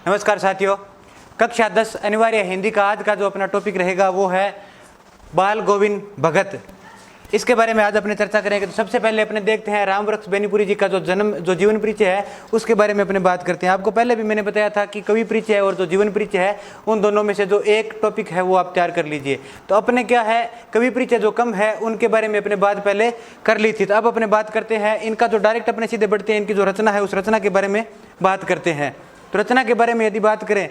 नमस्कार साथियों, कक्षा 10 अनिवार्य हिंदी का आज का जो अपना टॉपिक रहेगा वो है बाल गोविंद भगत। इसके बारे में आज अपने चर्चा करेंगे। तो सबसे पहले अपने देखते हैं रामवृक्ष बेनीपुरी जी का जो जीवन परिचय है उसके बारे में अपने बात करते हैं। आपको पहले भी मैंने बताया था कि कवि परिचय और जो जीवन परिचय है उन दोनों में से जो एक टॉपिक है वो आप तैयार कर लीजिए। तो अपने क्या है, कवि परिचय जो कम है उनके बारे में अपने बात पहले कर ली थी। तो अब अपने बात करते हैं इनका जो डायरेक्ट अपने सीधे बढ़ते हैं, इनकी जो रचना है उस रचना के बारे में बात करते हैं। तो रचना के बारे में यदि बात करें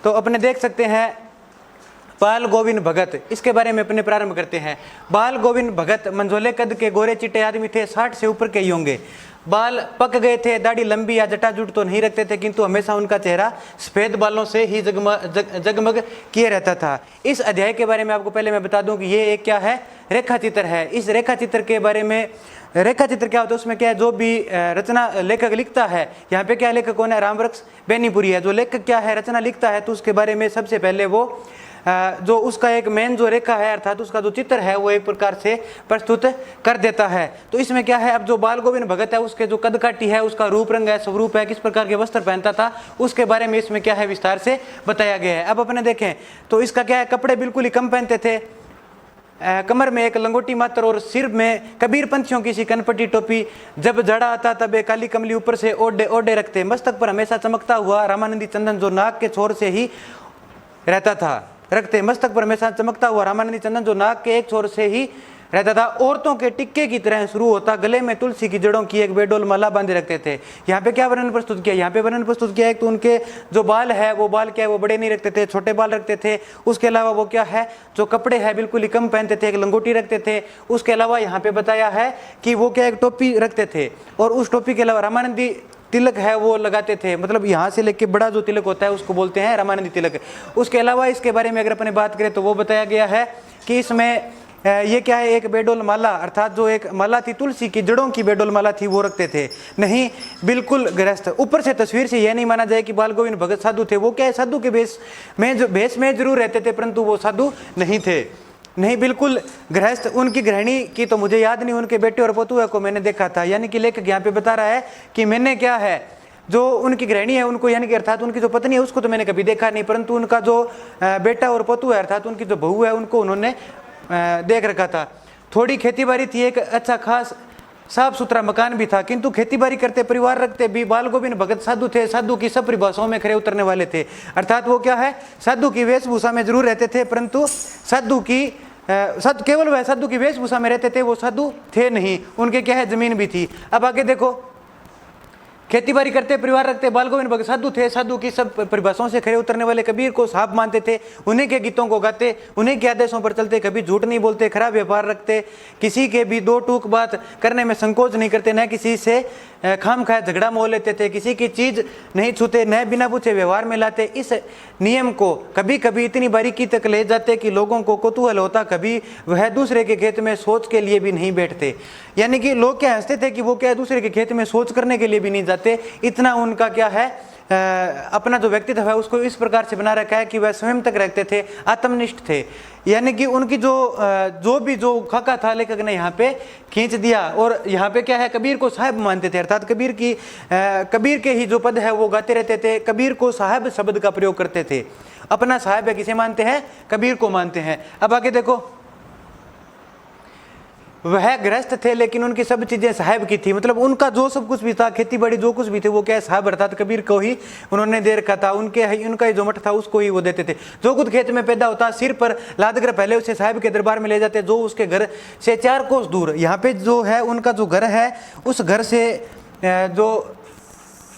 तो अपने देख सकते हैं बाल गोविंद भगत, इसके बारे में अपने प्रारंभ करते हैं। बाल गोविंद भगत मंझोले कद के गोरे चिट्टे आदमी थे, 60 से ऊपर के ही होंगे। बाल पक गए थे, दाढ़ी लंबी या जटाजुट तो नहीं रखते थे, किंतु हमेशा उनका चेहरा सफेद बालों से ही जगमग किए रहता था। इस अध्याय के बारे में आपको पहले मैं बता दूं कि ये एक क्या है, रेखा चित्र है। इस रेखा चित्र के बारे में, रेखा चित्र क्या होता है, उसमें क्या है, जो भी रचना लेखक लिखता है, यहाँ पे क्या लेखक कौन है, रामवृक्ष बेनीपुरी है। जो लेखक क्या है, रचना लिखता है तो उसके बारे में सबसे पहले वो जो उसका एक मेन जो रेखा है अर्थात उसका जो चित्र है वो एक प्रकार से प्रस्तुत कर देता है। तो इसमें क्या है, अब जो बाल गोविंद भगत है उसके जो कद काठी है, उसका रूप रंग है, स्वरूप है, किस प्रकार के वस्त्र पहनता था, उसके बारे में इसमें क्या है विस्तार से बताया गया है। अब अपने देखें तो इसका क्या है, कपड़े बिल्कुल ही कम पहनते थे, कमर में एक लंगोटी मात्र और सिर में कबीर पंथियों की सी कनपटी टोपी, जब जड़ा आता तब एक काली कमली ऊपर से ओढ़े रखते, मस्तक पर हमेशा चमकता हुआ रामानंदी चंदन जो नाक के छोर से ही रहता था रखते, मस्तक पर हमेशा चमकता हुआ रामानंदी चंदन जो नाक के एक छोर से ही रहता था। औरतों के टिक्के की तरह शुरू होता, गले में तुलसी की जड़ों की एक बेडोल माला बांधे रखते थे। यहाँ पे क्या वर्णन प्रस्तुत किया, यहाँ पे वर्णन प्रस्तुत किया है तो उनके जो बाल है वो बाल क्या है, वो बड़े नहीं रखते थे, छोटे बाल रखते थे। उसके अलावा वो क्या है, जो कपड़े हैं बिल्कुल ही कम पहनते थे, एक लंगोटी रखते थे। उसके अलावा यहाँ पे बताया है कि वो क्या एक टोपी रखते थे और उस टोपी के अलावा रामानंदी तिलक है वो लगाते थे, मतलब यहाँ से लेके बड़ा जो तिलक होता है उसको बोलते हैं रामानंदी तिलक। उसके अलावा इसके बारे में अगर अपने बात करें तो वो बताया गया है कि इसमें ये क्या है, एक बेडोल माला अर्थात जो एक माला थी तुलसी की जड़ों की बेडोल माला थी वो रखते थे, नहीं बिल्कुल गृहस्थ। ऊपर से तस्वीर से यह नहीं माना जाए कि बाल गोविंद भगत साधु थे, वो क्या है साधु के भेष में जरूर रहते थे परंतु वो साधु नहीं थे, नहीं बिल्कुल गृहस्थ। उनकी गृहिणी की तो मुझे याद नहीं, उनके बेटे और पोतुआ को मैंने देखा था। यानी कि लेखक यहाँ पे बता रहा है कि मैंने क्या है, जो उनकी गृहिणी है उनको यानी कि अर्थात उनकी जो पत्नी है उसको तो मैंने कभी देखा नहीं, परंतु उनका जो बेटा और पोतु है अर्थात उनकी जो बहू है उनको उन्होंने देख रखा था। थोड़ी खेती बाड़ी थी, एक अच्छा खास साफ सुथरा मकान भी था, किंतु खेतीबाड़ी करते परिवार रखते भी बाल गोविंद भगत साधु थे। साधु की सब परिभाषाओं में खरे उतरने वाले थे, अर्थात वो क्या है, साधु की वेशभूषा में जरूर रहते थे परंतु साधु की केवल वह साधु की वेशभूषा में रहते थे, वो साधु थे नहीं। उनके क्या है, जमीन भी थी। अब आगे देखो, खेतीबाड़ी करते परिवार रखते, बाल गोविंद भगत साधु थे। साधु की सब परिभाषाओं से खरे उतरने वाले, कबीर को साहब मानते थे, उन्हीं के गीतों को गाते, उन्हीं के आदेशों पर चलते, कभी झूठ नहीं बोलते, खराब व्यवहार रखते, किसी के भी दो टूक बात करने में संकोच नहीं करते, न किसी से खाम खाए झगड़ा मोल लेते थे, किसी की चीज नहीं छूते, न बिना पूछे व्यवहार में लाते। इस नियम को कभी कभी इतनी बारीकी तक ले जाते कि लोगों को कौतूहल होता, कभी वह दूसरे के खेत में सोच के लिए भी नहीं बैठते। यानी कि लोग क्या हंसते थे कि वो क्या दूसरे के खेत में सोच करने के लिए भी नहीं जाते। इतना उनका क्या है, अपना जो व्यक्तित्व है उसको इस प्रकार से बना रखा है कि वह स्वयं तक रखते थे, आत्मनिष्ठ थे। यानी कि उनकी जो खाका था लेखक ने यहाँ पे खींच दिया। और यहाँ पे क्या है, कबीर को साहब मानते थे, अर्थात कबीर के ही जो पद है वो गाते रहते थे। कबीर को साहब शब्द का प्रयोग करते थे, अपना साहब है किसे मानते हैं, कबीर को मानते हैं। अब आगे देखो, वह गृहस्थ थे लेकिन उनकी सब चीजें साहब की थी, मतलब उनका जो सब कुछ भी था, खेती बाड़ी जो कुछ भी थे वो क्या है, साहब अर्थात कबीर को ही उन्होंने दे रखा था। उनका ही जो मठ था उसको ही वो देते थे। जो कुछ खेत में पैदा होता सिर पर लाद कर पहले उसे साहब के दरबार में ले जाते, जो उसके घर से 4 कोस दूर। यहाँ पे जो है उनका जो घर है उस घर से जो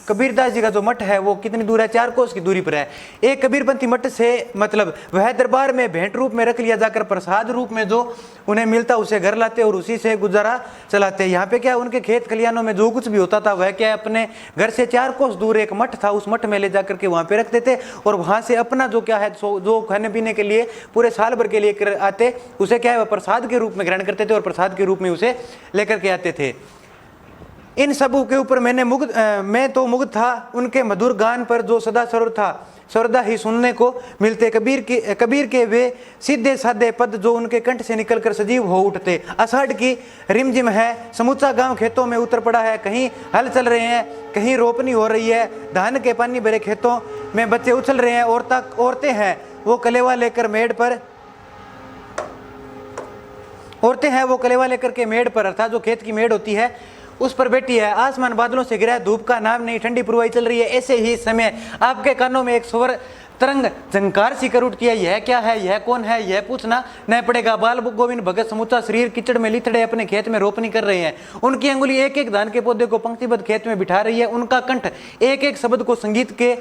कबीरदास जी का जो मठ है वो कितनी दूर है, 4 कोस की दूरी पर है। एक कबीरपंथी मठ से मतलब वह दरबार में भेंट रूप में रख लिया जाकर प्रसाद रूप में जो उन्हें मिलता उसे घर लाते और उसी से गुजारा चलाते। यहाँ पे क्या उनके खेत खलियानों में जो कुछ भी होता था वह क्या अपने घर से 4 कोस दूर एक मठ था, उस मठ में ले जाकर के वहाँ पे रखते थे और वहाँ से अपना जो क्या है जो खाने पीने के लिए पूरे साल भर के लिए आते उसे क्या है वह प्रसाद के रूप में ग्रहण करते थे और प्रसाद के रूप में उसे लेकर के आते थे। इन सबों के ऊपर मैं तो मुग्ध था, उनके मधुर गान पर जो सदा सर्वदा था, सर्वदा ही सुनने को मिलते। कबीर के वे सीधे साधे पद जो उनके कंठ से निकलकर सजीव हो उठते। आषाढ़ की रिमझिम है, समूचा गांव खेतों में उतर पड़ा है, कहीं हल चल रहे हैं, कहीं रोपनी हो रही है, धान के पानी भरे खेतों में बच्चे उछल रहे हैं, औरतें हैं वो कलेवा लेकर मेड़ पर, औरतें हैं वो कलेवा लेकर के मेड़ पर, अर्थात जो खेत की मेड़ होती है उस पर बैठी है। आसमान बादलों से घिरा है, धूप का नाम नहीं, ठंडी पुरवाई चल रही है। ऐसे ही समय आपके कानों में एक स्वर तरंग झंकार सी कर उठती है, यह क्या है, यह कौन है, यह पूछना न पड़ेगा। बाल गोविंद भगत समूचा शरीर कीचड़ में लिथड़े अपने खेत में रोपनी कर रहे हैं। उनकी अंगुली एक एक धान के पौधे को पंक्तिबद्ध खेत में बिठा रही है। उनका कंठ एक एक शब्द को संगीत के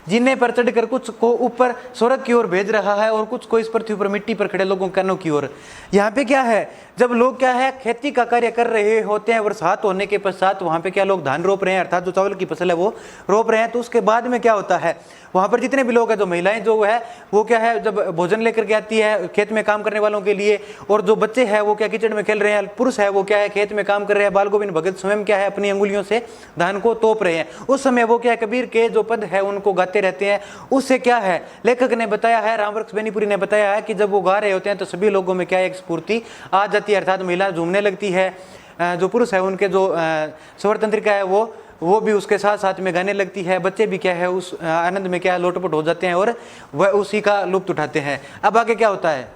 जीने पर चढ़कर कुछ को ऊपर स्वर्ग की ओर भेज रहा है और कुछ को इस पृथ्वी पर मिट्टी पर खड़े लोगों कानों की ओर। यहाँ पे क्या है, जब लोग क्या है खेती का कार्य कर रहे होते हैं, बरसात होने के पश्चात वहाँ पे क्या लोग धान रोप रहे हैं, अर्थात जो चावल की फसल है वो रोप रहे हैं, तो उसके बाद में क्या होता है, वहाँ पर जितने भी लोग हैं, जो महिलाएं जो है वो क्या है जब भोजन लेकर के आती है खेत में काम करने वालों के लिए, और जो बच्चे हैं वो क्या कीचड़ में खेल रहे हैं, पुरुष है वो क्या है खेत में काम कर रहे हैं। बाल गोविंद भगत स्वयं क्या है अपनी अंगुलियों से धान को तोप रहे हैं। उस समय वो क्या है कबीर के जो पद है उनको गाते रहते हैं। उससे क्या है, लेखक ने बताया है, रामवृक्ष बेनीपुरी ने बताया है कि जब वो गा रहे होते हैं तो सभी लोगों में क्या एक स्फूर्ति आ जाती है, अर्थात महिला झूमने लगती है, जो पुरुष है उनके जो स्वर तंत्रिका है वो भी उसके साथ साथ में गाने लगती है। बच्चे भी क्या है उस आनंद में क्या है लोटपोट हो जाते हैं और वह उसी का लुत्फ उठाते हैं। अब आगे क्या होता है,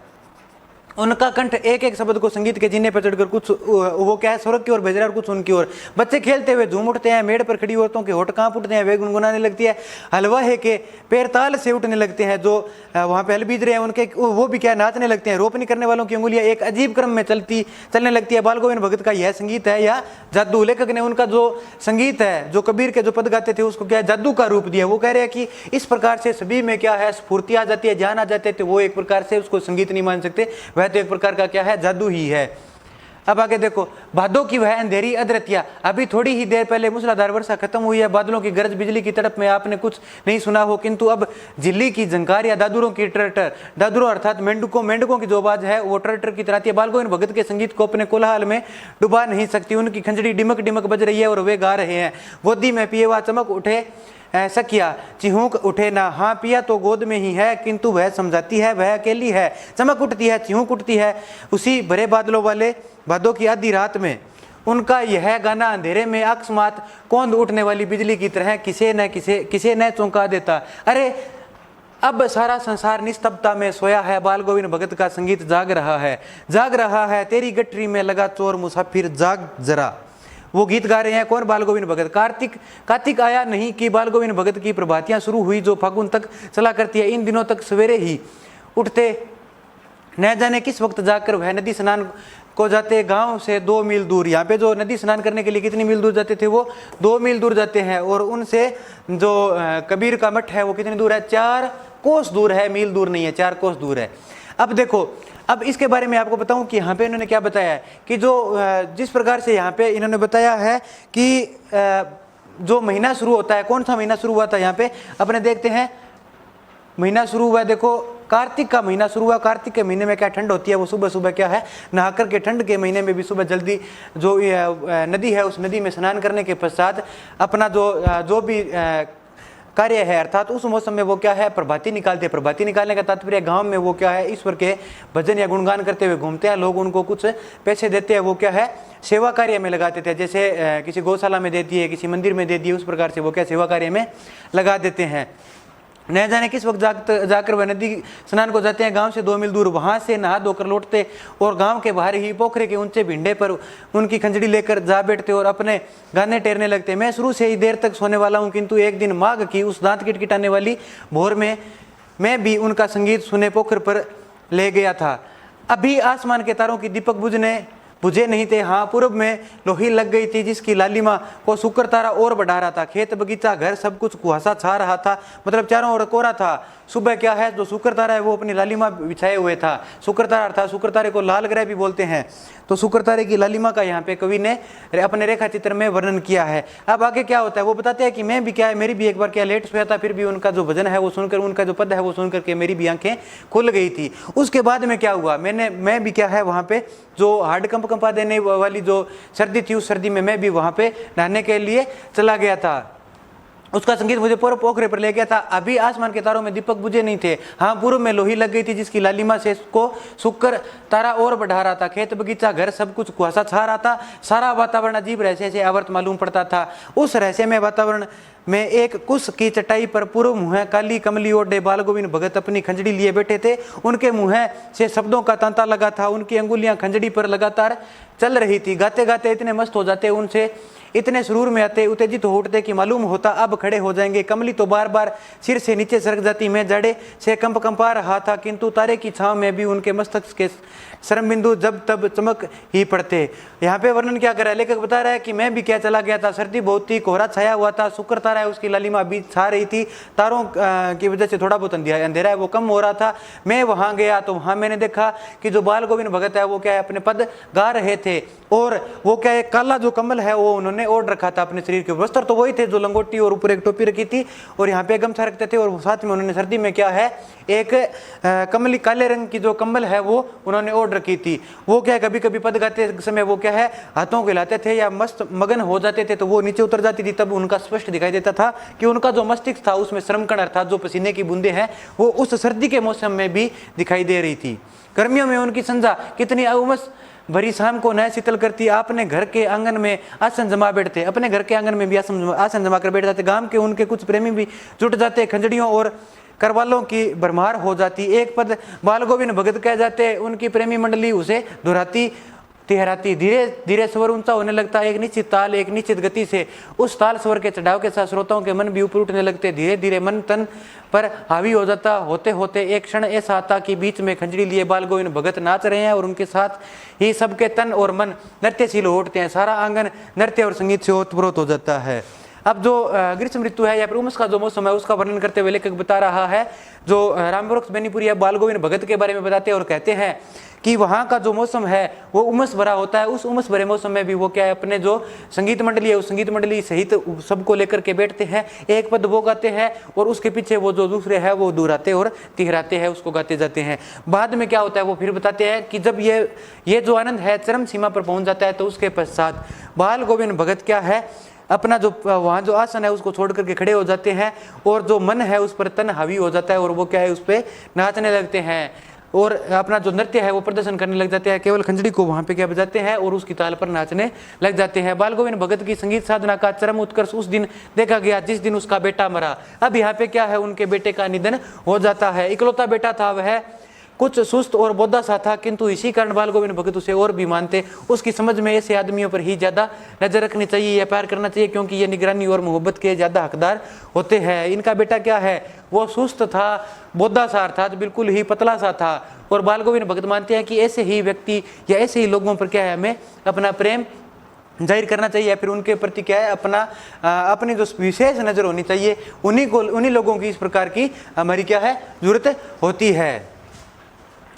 उनका कंठ एक एक शब्द को संगीत के जीने पर चढ़कर कुछ वो क्या है स्वर्ग की ओर भेज रहा है और कुछ उनकी ओर। बच्चे खेलते हुए झूम उठते हैं, मेड़ पर खड़ी औरतों के होठ कांप उठते हैं, वे गुनगुनाने लगती है, हलवाहे के पैर ताल से उठने लगते हैं, जो वहाँ पे हल बीज रहे हैं उनके वो भी क्या नाचने लगते हैं। रोपनी करने वालों की उंगलियां एक अजीब क्रम में चलने लगती है। बाल गोविंद भगत का यह संगीत है या जादू। लेखक ने उनका जो संगीत है, जो कबीर के जो पद गाते थे उसको क्या जादू का रूप दिया। वो कह रहे हैं कि इस प्रकार से सभी में क्या है स्फूर्ति आ जाती है, ध्यान आ जाते थे। वो एक प्रकार से उसको संगीत नहीं मान सकते, वह तो एक प्रकार का क्या है जादू ही है। अब आगे देखो, भादों की वह अंधेरी अदरतिया, अभी थोड़ी ही देर पहले मूसलाधार वर्षा खत्म हुई है, बादलों की गरज बिजली की तड़प में आपने कुछ नहीं सुना हो, किंतु अब झिल्ली की झंकार या दादुरों की ट्रैक्टर, दादुरों अर्थात मेंढकों की जो आवाज है वो ट्रैक्टर की तरह आती है। बाल गोविंद भगत के संगीत को अपने कोलाहल में डुबा नहीं सकती। उनकी खंजड़ी डिमक डिमक बज रही है और वे गा रहे हैं, गोदी में पिए हुआ चमक उठे सकिया चिहूक उठे ना। हाँ पिया तो गोद में ही है, किंतु वह समझाती है वह अकेली है। चमक उठती है चिहूक उठती है उसी भरे बादलों वाले भादों की आधी रात में। उनका यह गाना अंधेरे में अकस्मात कौंध उठने वाली बिजली की तरह किसे न चौंका देता। अरे अब सारा संसार निस्तब्धता में सोया है, बाल गोविंद भगत का संगीत जाग रहा है। तेरी गठरी में लगा चोर मुसाफिर जाग जरा। वो गीत गा रहे हैं कौन, बाल गोविंद भगत। कार्तिक आया नहीं कि बाल गोविंद भगत की प्रभातियां शुरू हुई जो फागुन तक चला करती है। इन दिनों तक सवेरे ही उठते, न जाने किस वक्त जाकर वह नदी स्नान को जाते, गांव से 2 मील दूर। यहाँ पे जो नदी स्नान करने के लिए कितनी मील दूर जाते थे, वो 2 मील दूर जाते हैं। और उनसे जो कबीर का मठ है वो कितनी दूर है, 4 कोस दूर है, मील दूर नहीं है, 4 कोस दूर है। अब देखो, अब इसके बारे में आपको बताऊं कि यहाँ पे इन्होंने क्या बताया है कि जो जिस प्रकार से यहाँ पे इन्होंने बताया है कि जो महीना शुरू होता है, कौन सा महीना शुरू हुआ था यहाँ पे अपने देखते हैं। महीना शुरू हुआ, देखो कार्तिक का महीना शुरू हुआ। कार्तिक के महीने में क्या ठंड होती है, वो सुबह सुबह क्या है नहाकर के, ठंड के महीने में भी सुबह जल्दी जो नदी है उस नदी में स्नान करने के पश्चात अपना जो भी कार्य है, अर्थात उस मौसम में वो क्या है प्रभाती निकालते हैं। प्रभाती निकालने का तात्पर्य गांव में वो क्या है ईश्वर के भजन या गुणगान करते हुए घूमते हैं। लोग उनको कुछ पैसे देते हैं, वो क्या है सेवा कार्य में लगाते थे। जैसे किसी गौशाला में दे दिए, किसी मंदिर में दे दिए, उस प्रकार से वो क्या सेवा कार्य में लगा देते हैं। न जाने किस वक्त जाकर वह नदी स्नान को जाते हैं, गांव से 2 मील दूर। वहां से नहा धोकर लौटते और गांव के बाहर ही पोखरे के ऊंचे भिंडे पर उनकी खंजड़ी लेकर जा बैठते और अपने गाने टेरने लगते। मैं शुरू से ही देर तक सोने वाला हूं, किंतु एक दिन माघ की उस दांत किटकिटाने वाली भोर में मैं भी उनका संगीत सुने पोखर पर ले गया था। अभी आसमान के तारों की दीपक बुझे नहीं थे। हाँ, पूर्व में लोही लग गई थी जिसकी लालिमा को शुक्र तारा और बढ़ा रहा था। खेत बगीचा घर सब कुछ कुहासा छा रहा था, मतलब चारों ओर कोहरा था। सुबह क्या है जो शुक्र तारा है वो अपनी लालिमा बिछाए हुए था। शुक्र तारा अर्थात शुक्र तारे को लाल ग्रह भी बोलते हैं। तो शुक्र तारे की लालिमा का यहाँ पे कवि ने अपने रेखा चित्र में वर्णन किया है। अब आगे क्या होता है वो बताते हैं कि मैं भी क्या है, मेरी भी एक बार क्या लेट सोया था, फिर भी उनका जो भजन है वो सुनकर, उनका जो पद है वो सुनकर के मेरी भी आंखें खुल गई थी। उसके बाद में क्या हुआ, मैं भी क्या है वहाँ पे जो हार्ड कंप कंपा देने वाली जो सर्दी थी, उस सर्दी में मैं भी वहाँ पे नहाने के लिए चला गया था। उसका संगीत मुझे पूर्व पोखरे पर ले गया था। अभी आसमान के तारों में दीपक बुझे नहीं थे। हाँ, पूर्व में लोही लग गई थी जिसकी लालिमा से इसको सुक्कर तारा और बढ़ा रहा था। खेत बगीचा घर सब कुछ कुहासा छा रहा था। सारा वातावरण अजीब रहस्य से आवर्त मालूम पड़ता था। उस रहस्यमय वातावरण में एक कुश की चटाई पर पूर्व मुँह काली कमली ओढ़े बाल गोविंद भगत अपनी खंजड़ी लिए बैठे थे। उनके मुँह से शब्दों का तांता लगा था। उनकी अंगुलियां खंजड़ी पर लगातार चल रही थी। गाते गाते इतने मस्त हो जाते, उनसे इतने सुरूर में आते, उत्तेजित हो उठते कि मालूम होता अब खड़े हो जाएंगे। कमली तो बार बार सिर से नीचे सरक जाती। मैं जड़े से कंपा रहा था, किंतु तारे की छांव में भी उनके मस्तक के शर्म बिंदु जब तब चमक ही पड़ते। यहाँ पे वर्णन क्या कर रहा है, लेखक बता रहा है कि मैं भी क्या चला गया था। सर्दी बहुत थी, कोहरा छाया हुआ था। शुक्र तारा है उसकी लालिमा अभी छा रही थी। तारों की वजह से थोड़ा बहुत अंधेरा है वो कम हो रहा था। मैं वहाँ गया तो वहाँ मैंने देखा कि जो बाल गोविंद भगत है वो क्या है अपने पद गा रहे थे, और वो क्या है काला जो कमल है वो उन्होंने ओढ़ रखा था अपने शरीर के। वस्त्र तो वही थे जो लंगोटी और ऊपर एक टोपी रखी थी, और यहाँ पे गमछा रखते थे। और साथ में उन्होंने सर्दी में क्या है एक कमली काले रंग की जो कम्बल है वो उन्होंने ओढ़ रखी थी। वो क्या है कभी कभी पद गाते समय वो क्या है हाथों को हिलाते थे या मस्त मगन हो जाते थे तो वो नीचे उतर जाती थी। तब उनका स्पष्ट दिखाई देता था कि उनका जो मस्तिष्क था उसमें श्रमकण अर्थात जो पसीने की बूंदे हैं वो उस सर्दी के मौसम में भी दिखाई दे रही थी। गर्मियों में उनकी संजा कितनी उमस भरी शाम को नया शीतल करती। आपने घर के आंगन में आसन जमा बैठते, अपने घर के आंगन में भी आसन जमा कर बैठ जाते। गांव के उनके कुछ प्रेमी भी जुट जाते। खंजड़ियों और करवालों की भरमार हो जाती। एक पद बाल गोविंद भगत कह जाते। उनकी प्रेमी मंडली उसे दोहराती तिहराती। धीरे धीरे स्वर ऊंचा होने लगता। एक निश्चित ताल एक निश्चित गति से उस ताल स्वर के चढ़ाव के साथ श्रोताओं के मन भी ऊपर उठने लगते। धीरे धीरे मन तन पर हावी हो जाता। होते होते एक क्षण ऐसा आता कि बीच में खंजड़ी लिए बाल गोविंद भगत नाच रहे हैं और उनके साथ ही सबके तन और मन नृत्यशील हो उठते हैं। सारा आंगन नृत्य और संगीत से ओतप्रोत हो जाता है। अब जो ग्रीष्म ऋतु है या फिर उमस का जो मौसम है उसका वर्णन करते हुए लेखक बता रहा है। जो रामवृक्ष बेनीपुरी या बाल गोविंद भगत के बारे में बताते हैं और कहते हैं कि वहाँ का जो मौसम है वो उमस भरा होता है। उस उमस भरे मौसम में भी वो क्या है अपने जो संगीत मंडली है उस संगीत मंडली सहित सबको लेकर के बैठते हैं। एक पद वो गाते हैं और उसके पीछे वो जो दूसरे है वो दोहराते और तिहराते हैं, उसको गाते जाते हैं। बाद में क्या होता है वो फिर बताते हैं कि जब ये जो आनंद है चरम सीमा पर पहुंच जाता है तो उसके पश्चात बाल गोविंद भगत क्या है अपना जो वहाँ जो आसन है उसको छोड़ करके खड़े हो जाते हैं और जो मन है उस पर तन हावी हो जाता है और वो क्या है उस पर नाचने लगते हैं और अपना जो नृत्य है वो प्रदर्शन करने लग जाते हैं। केवल खंजड़ी को वहाँ पे क्या बजाते हैं और उसकी ताल पर नाचने लग जाते हैं। बाल गोविंद भगत की संगीत साधना का चरम उत्कर्ष उस दिन देखा गया जिस दिन उसका बेटा मरा। अब यहाँ पे क्या है उनके बेटे का निधन हो जाता है। इकलौता बेटा था वह कुछ सुस्त और बोधा सा था, किंतु इसी कारण बाल गोविंद भगत उसे और भी मानते। उसकी समझ में ऐसे आदमियों पर ही ज़्यादा नजर रखनी चाहिए या प्यार करना चाहिए क्योंकि ये निगरानी और मोहब्बत के ज़्यादा हकदार होते हैं। इनका बेटा क्या है वो सुस्त था, बोधा सा अर्थात बिल्कुल ही पतला सा था और बाल गोविंद भगत मानते हैं कि ऐसे ही व्यक्ति या ऐसे ही लोगों पर क्या है हमें अपना प्रेम जाहिर करना चाहिए या फिर उनके प्रति क्या है अपनी जो विशेष नज़र होनी चाहिए। उन्हीं लोगों की इस प्रकार की हमारी क्या है जरूरत होती है।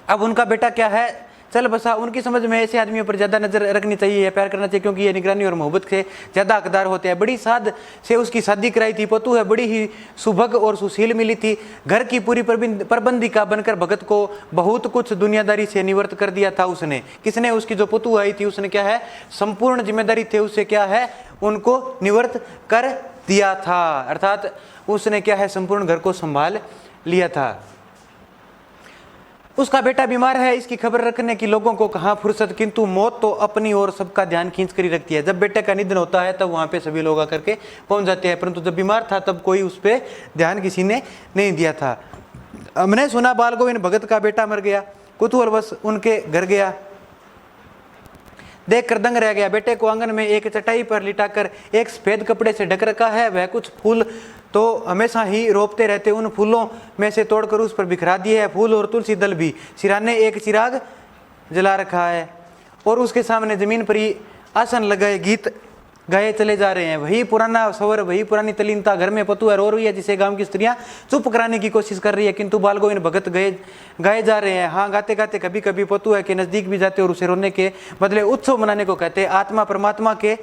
अब उनका बेटा क्या है चल बसा, उनकी समझ में ऐसे आदमियों पर ज़्यादा नज़र रखनी चाहिए या प्यार करना चाहिए क्योंकि ये निगरानी और मोहब्बत के ज़्यादा हकदार होते हैं। बड़ी साध से उसकी शादी कराई थी। पतू है बड़ी ही सुभग और सुशील मिली थी। घर की पूरी प्रबंधिका बनकर भगत को बहुत कुछ दुनियादारी से निवृत्त कर दिया था उसने। किसने? उसकी जो पतू आई थी उसने क्या है संपूर्ण जिम्मेदारी थे उससे क्या है उनको निवृत्त कर दिया था, अर्थात उसने क्या है संपूर्ण घर को संभाल लिया था। उसका बेटा बीमार है इसकी खबर रखने की लोगों को कहाँ फुर्सत, किंतु मौत तो अपनी ओर सबका ध्यान खींच कर ही रखती है। जब बेटे का निधन होता है तब वहाँ पे सभी लोग आकर के पहुँच जाते हैं, परंतु जब बीमार था तब कोई उस पर ध्यान किसी ने नहीं दिया था। हमने सुना बाल गोविंद भगत का बेटा मर गया। कुतूहलवश उनके घर गया, देख कर दंग रह गया। बेटे को आंगन में एक चटाई पर लिटाकर एक सफेद कपड़े से ढक रखा है। वह कुछ फूल तो हमेशा ही रोपते रहते, उन फूलों में से तोड़कर उस पर बिखरा दिए है। फूल और तुलसी दल भी। सिराने एक चिराग जला रखा है और उसके सामने जमीन पर ही आसन लगाए गीत गाए चले जा रहे हैं। वही पुराना सवर, वही पुरानी तलीनता। घर में पतू है रो रही है जिसे गांव की स्त्रियां चुप कराने की कोशिश कर रही है, किंतु बाल गोविंद भगत गाए जा रहे हैं। हाँ, गाते गाते कभी कभी पतू है के नजदीक भी जाते और उसे रोने के बदले उत्सव मनाने को कहते। आत्मा परमात्मा के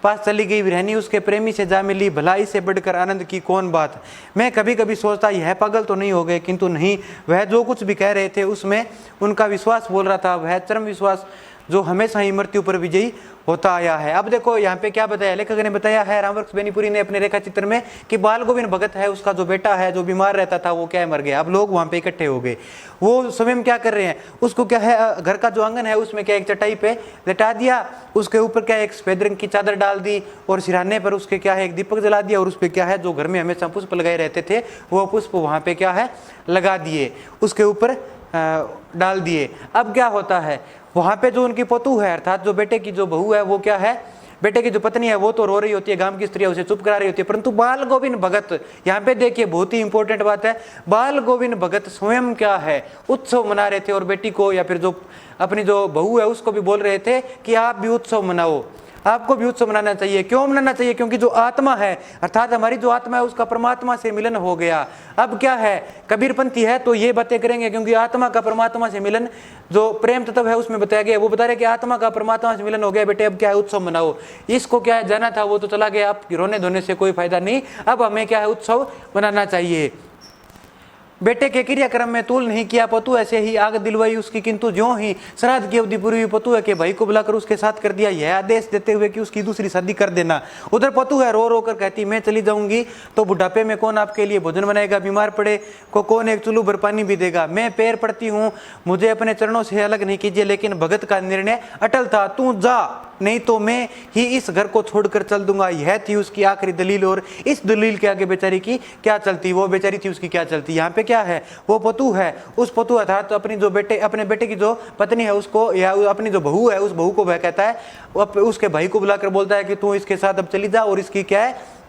पास चली गई, विरहनी उसके प्रेमी से जा मिली, भला इससे बढ़कर आनंद की कौन बात। मैं कभी कभी सोचता यह पागल तो नहीं हो गए, किंतु नहीं, वह जो कुछ भी कह रहे थे उसमें उनका विश्वास बोल रहा था। वह चरम विश्वास जो हमेशा ही मृत्यु पर विजयी होता आया है। अब देखो यहाँ पे क्या बताया, लेखक ने बताया है रामवृक्ष बेनीपुरी ने अपने रेखा चित्र में कि बाल गोविंद भगत है, उसका जो बेटा है जो बीमार रहता था वो क्या है, मर गया। अब लोग वहाँ पे इकट्ठे हो गए, वो स्वयं क्या कर रहे हैं, उसको क्या है, घर का जो आंगन है उसमें क्या एक चटाई पे लेटा दिया, उसके ऊपर क्या एक सफेद रंग की चादर डाल दी और सिरहाने पर उसके क्या है एक दीपक जला दिया और उस पर क्या है जो घर में हमेशा पुष्प लगाए रहते थे वो पुष्प वहाँ पे क्या है लगा दिए, उसके ऊपर डाल दिए। अब क्या होता है, वहाँ पे जो उनकी पोतू है अर्थात जो बेटे की जो बहू है वो क्या है, बेटे की जो पत्नी है वो तो रो रही होती है, गांव की स्त्रियां उसे चुप करा रही होती है, परंतु बाल गोविंद भगत, यहाँ पे देखिए बहुत ही इंपॉर्टेंट बात है, बाल गोविंद भगत स्वयं क्या है उत्सव मना रहे थे और बेटी को या फिर जो अपनी जो बहू है उसको भी बोल रहे थे कि आप भी उत्सव मनाओ, आपको भी उत्सव मनाना चाहिए। क्यों मनाना चाहिए, क्योंकि जो आत्मा है अर्थात हमारी जो आत्मा है उसका परमात्मा से मिलन हो गया। अब क्या है, कबीरपंथी है तो ये बातें करेंगे क्योंकि आत्मा का परमात्मा से मिलन जो प्रेम तत्व है उसमें बताया गया, वो बता रहे कि आत्मा का परमात्मा से मिलन हो गया बेटे, अब क्या है उत्सव मनाओ। इसको क्या है जाना था वो तो चला गया, अब रोने धोने से कोई फायदा नहीं, अब हमें क्या है उत्सव मनाना चाहिए। बेटे के क्रियाक्रम में तूल नहीं किया पतु, ऐसे ही आग दिलवाई उसकी, किंतु ज्यों ही श्राद्ध की अवधि पूरी पतु है के भाई को बुलाकर उसके साथ कर दिया यह आदेश देते हुए कि उसकी दूसरी शादी कर देना। उधर पतु है रो रो कर कहती मैं चली जाऊंगी तो बुढ़ापे में कौन आपके लिए भोजन बनाएगा, बीमार पड़े को कौन एक चुल्लू भर पानी भी देगा। मैं पैर पड़ती हूँ, मुझे अपने चरणों से अलग नहीं कीजिए। लेकिन भगत का निर्णय अटल था, तू जा नहीं तो मैं ही इस घर को छोड़कर चल दूंगा। यह थी उसकी आखिरी दलील और इस दलील के आगे बेचारी की क्या चलती, वो बेचारी थी उसकी क्या चलती। यहाँ पे क्या है, वो पतु है, उस पतु अर्थात तो अपनी जो अपने बेटे की जो पत्नी है उसको या अपनी जो बहू है उस बहू को वह कहता है, उसके भाई को बुलाकर बोलता है कि तू इसके साथ अब चली जा और इसकी क्या है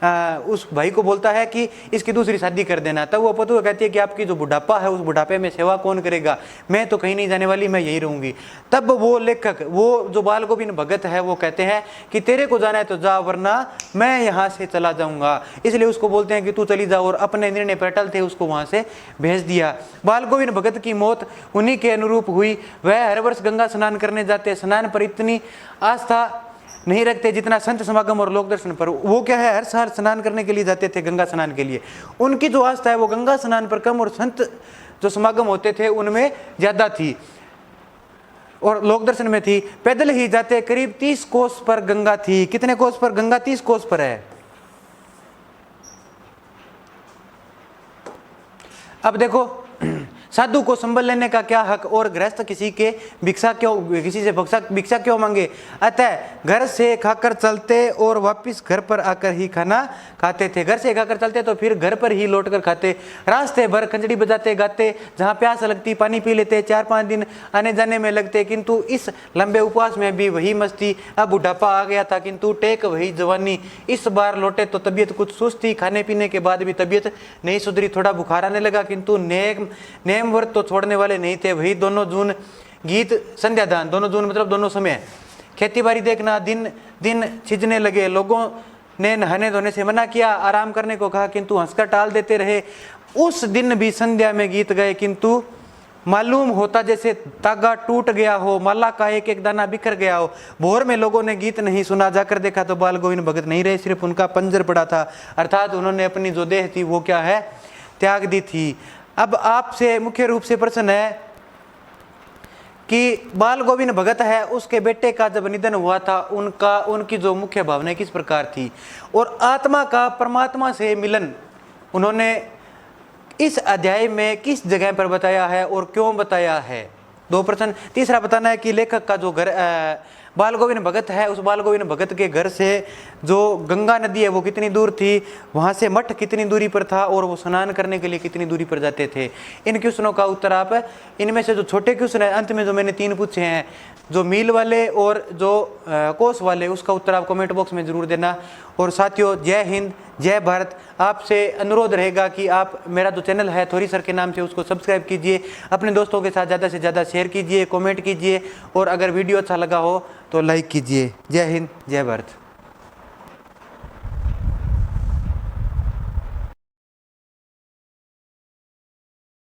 उस भाई को बोलता है कि इसकी दूसरी शादी कर देना। तब वो पतु कहती है कि आपकी जो बुढ़ापा है उस बुढ़ापे में सेवा कौन करेगा, मैं तो कहीं नहीं जाने वाली, मैं यही रहूंगी। तब वो लेखक वो जो बाल गोविंद भगत है वो कहते हैं कि तेरे को जाना है तो जा वरना मैं यहाँ से चला जाऊंगा। इसलिए उसको बोलते हैं कि तू चली जा और अपने निर्णय पर अटल थे, उसको वहां से भेज दिया। बाल गोविंद भगत की मौत उन्हीं के अनुरूप हुई। वह हर वर्ष गंगा स्नान करने जाते, स्नान पर इतनी आस्था नहीं रखते जितना संत समागम और लोक दर्शन पर। वो क्या है हर साल स्नान करने के लिए जाते थे गंगा स्नान के लिए, उनकी जो आस्था है वो गंगा स्नान पर कम और संत जो समागम होते थे उनमें ज्यादा थी और लोक दर्शन में थी। पैदल ही जाते, करीब 30 कोस पर गंगा थी। कितने कोस पर गंगा? 30 कोस पर है। अब देखो साधु को संबल लेने का क्या हक और गृहस्थ किसी से भिक्षा क्यों मांगे। अतः घर से खाकर चलते और वापिस घर पर आकर ही खाना खाते थे। घर से खाकर चलते तो फिर घर पर ही लौटकर खाते। रास्ते भर खंजड़ी बजाते गाते, जहाँ प्यास लगती पानी पी लेते। 4-5 दिन आने जाने में लगते, किंतु इस लंबे उपवास में भी वही मस्ती। अब बुढ़ापा आ गया था किंतु टेक वही जवानी। इस बार लौटे तो तबीयत कुछ सुस्त थी, खाने पीने के बाद भी तबीयत नहीं सुधरी। थोड़ा बुखार आने लगा किंतु नेम व्रत तो छोड़ने वाले नहीं थे। वही 2 जून गीत संध्या दान, 2 जून मतलब दोनों समय। खेती बाड़ी देखना, दिन दिन छिजने लगे। लोगों ने नहाने धोने से मना किया, आराम करने को कहा किंतु हंसकर टाल देते रहे। उस दिन भी संध्या में गीत गए किंतु मालूम होता जैसे तागा टूट गया हो, माला का एक एक दाना बिखर गया हो। भोर में लोगों ने गीत नहीं सुना, जाकर देखा तो बाल गोविंद भगत नहीं रहे, सिर्फ उनका पंजर पड़ा था। अर्थात उन्होंने अपनी जो देह थी वो क्या है त्याग दी थी। अब आपसे मुख्य रूप से प्रश्न है कि बाल गोविंद भगत है उसके बेटे का जब निधन हुआ था उनकी जो मुख्य भावना किस प्रकार थी और आत्मा का परमात्मा से मिलन उन्होंने इस अध्याय में किस जगह पर बताया है और क्यों बताया है। 2 प्रश्न। तीसरा बताना है कि लेखक का जो घर बाल गोविंद भगत है उस बाल गोविंद भगत के घर से जो गंगा नदी है वो कितनी दूर थी, वहाँ से मठ कितनी दूरी पर था और वो स्नान करने के लिए कितनी दूरी पर जाते थे। इन क्वेश्चनों का उत्तर आप इनमें से जो छोटे क्वेश्चन है अंत में जो मैंने 3 पूछे हैं, जो मील वाले और जो कोस वाले, उसका उत्तर आप कमेंट बॉक्स में जरूर देना। और साथियों जय हिंद जय भारत। आपसे अनुरोध रहेगा कि आप मेरा जो चैनल है थोरी सर के नाम से उसको सब्सक्राइब कीजिए, अपने दोस्तों के साथ ज़्यादा से ज़्यादा शेयर कीजिए, कमेंट कीजिए और अगर वीडियो अच्छा लगा हो तो लाइक कीजिए। जय हिंद जय भारत।